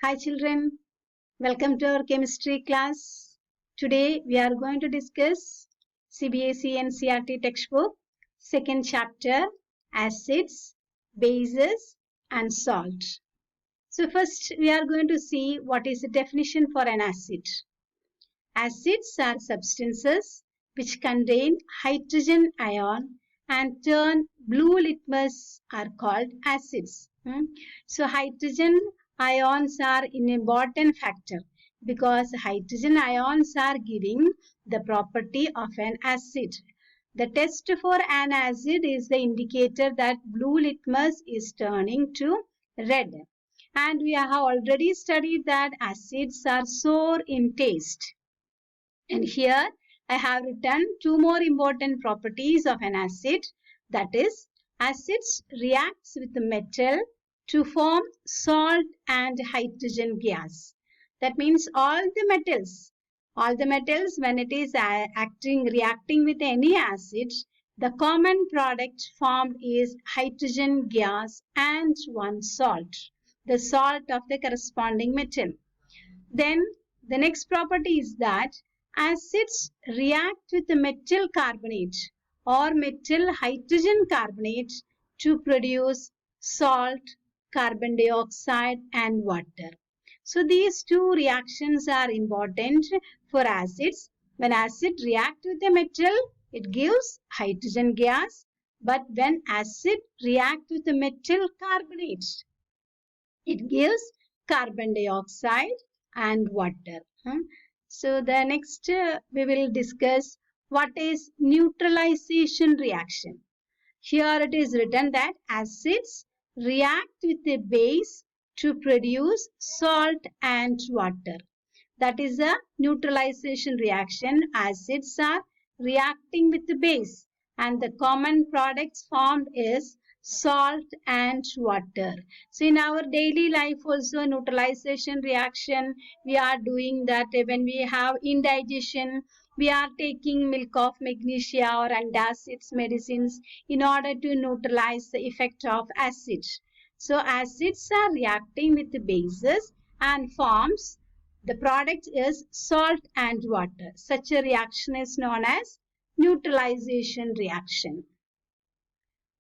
Hi children, welcome to our chemistry class. Today we are going to discuss CBSE NCERT textbook, second chapter, acids, bases and salt. So first we are going to see what is the definition for an acid. Acids are substances which contain hydrogen ion and turn blue litmus are called acids. So hydrogen ions are an important factor because hydrogen ions are giving the property of an acid. The test for an acid is the indicator that blue litmus is turning to red. And we have already studied that acids are sour in taste. And here I have written two more important properties of an acid. That is, acids reacts with metal to form salt and hydrogen gas. That means all the metals when it is reacting with any acid, the common product formed is hydrogen gas and one salt, the salt of the corresponding metal. Then the next property is that acids react with the metal carbonate or metal hydrogen carbonate to produce salt, carbon dioxide and water. So these two reactions are important for acids. When acid reacts with the metal, it gives hydrogen gas. But when acid reacts with the metal carbonate, it gives carbon dioxide and water. So the next we will discuss what is neutralization reaction. Here it is written that acids react with a base to produce salt and water. That is a neutralization reaction. Acids are reacting with the base and the common products formed is salt and water. So in our daily life also neutralization reaction we are doing that when we have indigestion, we are taking milk of magnesia or antacids medicines in order to neutralize the effect of acid. So acids are reacting with the bases and forms the product is salt and water. Such a reaction is known as neutralization reaction.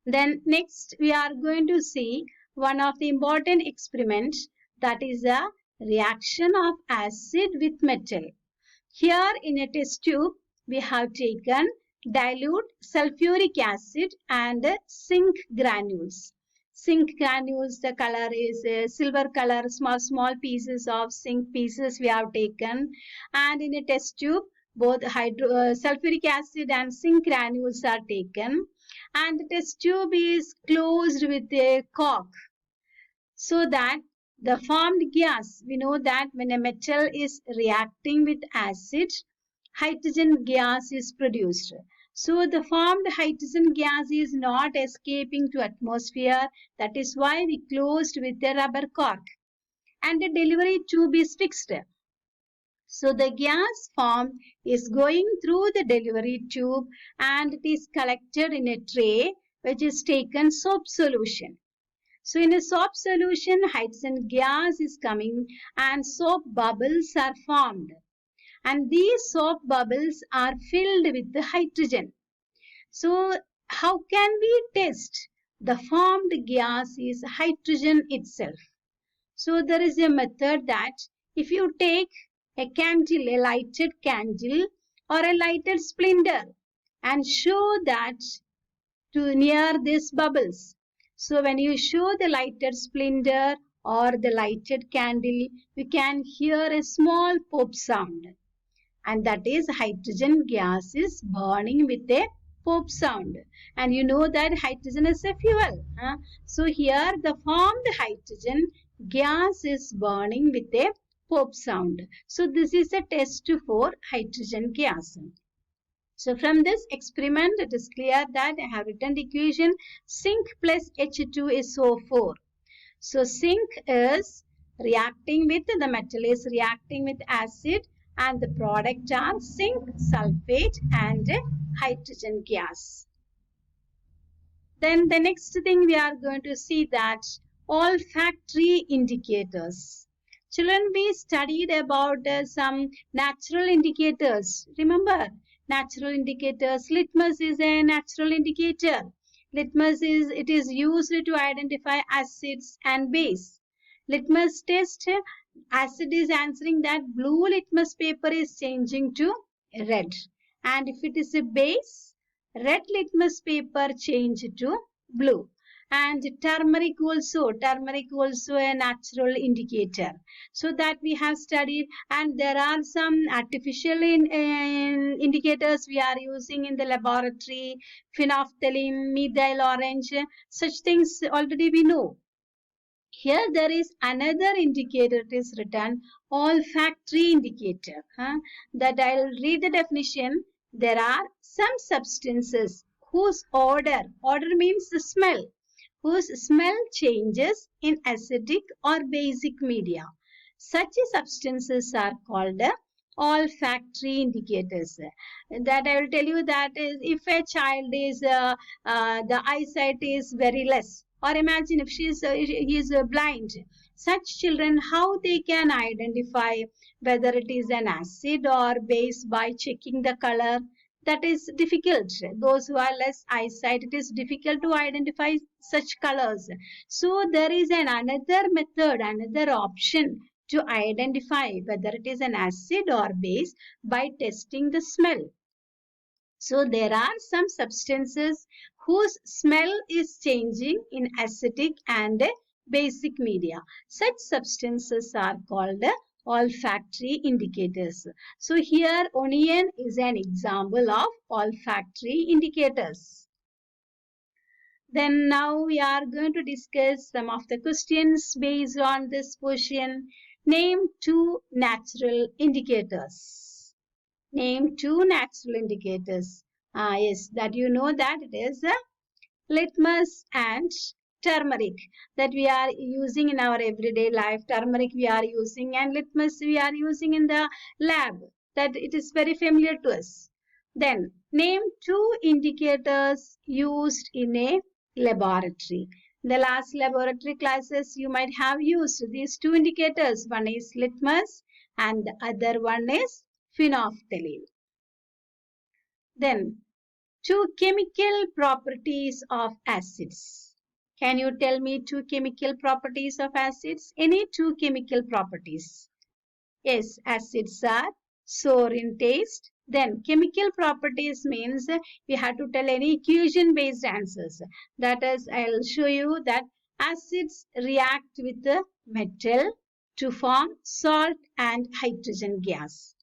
Then next we are going to see one of the important experiments, that is a reaction of acid with metal. Here in a test tube we have taken dilute sulfuric acid and zinc granules. Zinc granules, the color is silver color, small pieces of zinc pieces we have taken, and in a test tube both sulfuric acid and zinc granules are taken, and the test tube is closed with a cork so that the formed gas, we know that when a metal is reacting with acid, hydrogen gas is produced. So the formed hydrogen gas is not escaping to atmosphere. That is why we closed with a rubber cork. And the delivery tube is fixed. So the gas formed is going through the delivery tube and it is collected in a tray which is taken soap solution. So in a soap solution, hydrogen gas is coming and soap bubbles are formed. And these soap bubbles are filled with the hydrogen. So how can we test the formed gas is hydrogen itself? So there is a method that if you take a candle, a lighted candle or a lighted splinter and show that to near these bubbles. So when you show the lighted splinter or the lighted candle, you can hear a small pop sound. And that is hydrogen gas is burning with a pop sound. And you know that hydrogen is a fuel. So here the formed hydrogen gas is burning with a pop sound. So this is a test for hydrogen gas. So from this experiment, it is clear that I have written the equation zinc plus H2SO4. So zinc is reacting with, the metal is reacting with acid and the product are zinc sulfate and hydrogen gas. Then the next thing we are going to see that olfactory indicators. Children, we studied about some natural indicators. Remember, natural indicators. Litmus is a natural indicator. Litmus is used to identify acids and base. Litmus test, acid is answering that blue litmus paper is changing to red. And if it is a base, red litmus paper change to blue. And turmeric also a natural indicator. So that we have studied, and there are some artificial indicators we are using in the laboratory, phenolphthalein, methyl orange, such things already we know. Here there is another indicator, it is written olfactory indicator. That I'll read the definition. There are some substances whose odor means the smell, whose smell changes in acidic or basic media. Such substances are called olfactory indicators. That I will tell you that is if a child is the eyesight is very less, or imagine if he is blind, such children, how they can identify whether it is an acid or base by checking the color? That is difficult. Those who are less eyesight, it is difficult to identify such colors. So there is another method, another option to identify whether it is an acid or base by testing the smell. So there are some substances whose smell is changing in acidic and basic media. Such substances are called olfactory indicators. So here onion is an example of olfactory indicators. Then now we are going to discuss some of the questions based on this portion. Name two natural indicators. Name two natural indicators. Yes, that you know that it is litmus and turmeric that we are using in our everyday life. Turmeric we are using and litmus we are using in the lab. That it is very familiar to us. Then name two indicators used in a laboratory. In the last laboratory classes you might have used these two indicators. One is litmus and the other one is phenolphthalein. Then two chemical properties of acids. Can you tell me two chemical properties of acids? Any two chemical properties? Yes, acids are sour in taste. Then chemical properties means we have to tell any equation based answers. That is, I'll show you that acids react with the metal to form salt and hydrogen gas.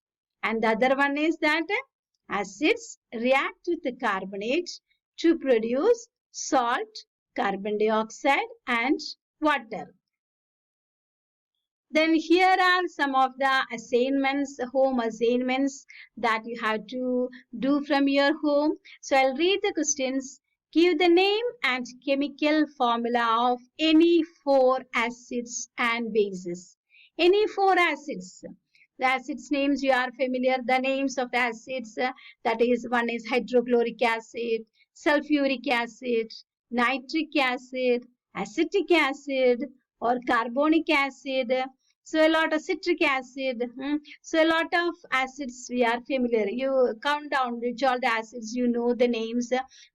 And the other one is that acids react with the carbonate to produce salt, carbon dioxide and water. Then here are some of the assignments, home assignments that you have to do from your home. So I'll read the questions. Give the name and chemical formula of any four acids and bases. Any four acids. The acids names you are familiar. The names of the acids, that is, one is hydrochloric acid, sulfuric acid, nitric acid, acetic acid, or carbonic acid. So a lot of citric acid. So a lot of acids we are familiar. You count down which all the acids you know the names.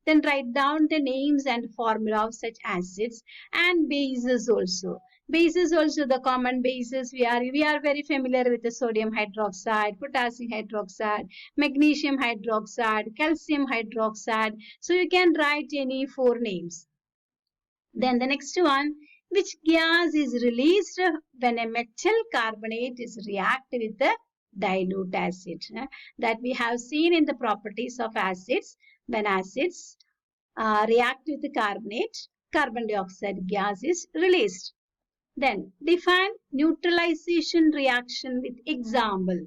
Then write down the names and formula of such acids and bases also. Bases also, the common bases we are very familiar with the sodium hydroxide, potassium hydroxide, magnesium hydroxide, calcium hydroxide. So you can write any four names. Then the next one, which gas is released when a metal carbonate is reacted with the dilute acid? That we have seen in the properties of acids. When acids react with the carbonate, carbon dioxide gas is released. Then define neutralization reaction with example.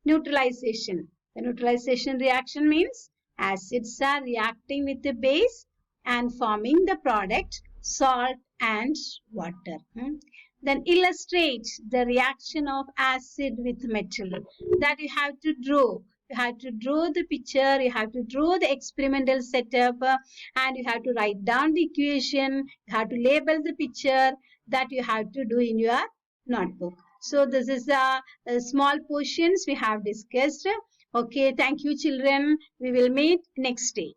Neutralization. The neutralization reaction means acids are reacting with the base and forming the product salt and water. Then illustrate the reaction of acid with metal. That you have to draw. You have to draw the picture, you have to draw the experimental setup, and you have to write down the equation, you have to label the picture, that you have to do in your notebook. So this is the small portions we have discussed. Okay, thank you children. We will meet next day.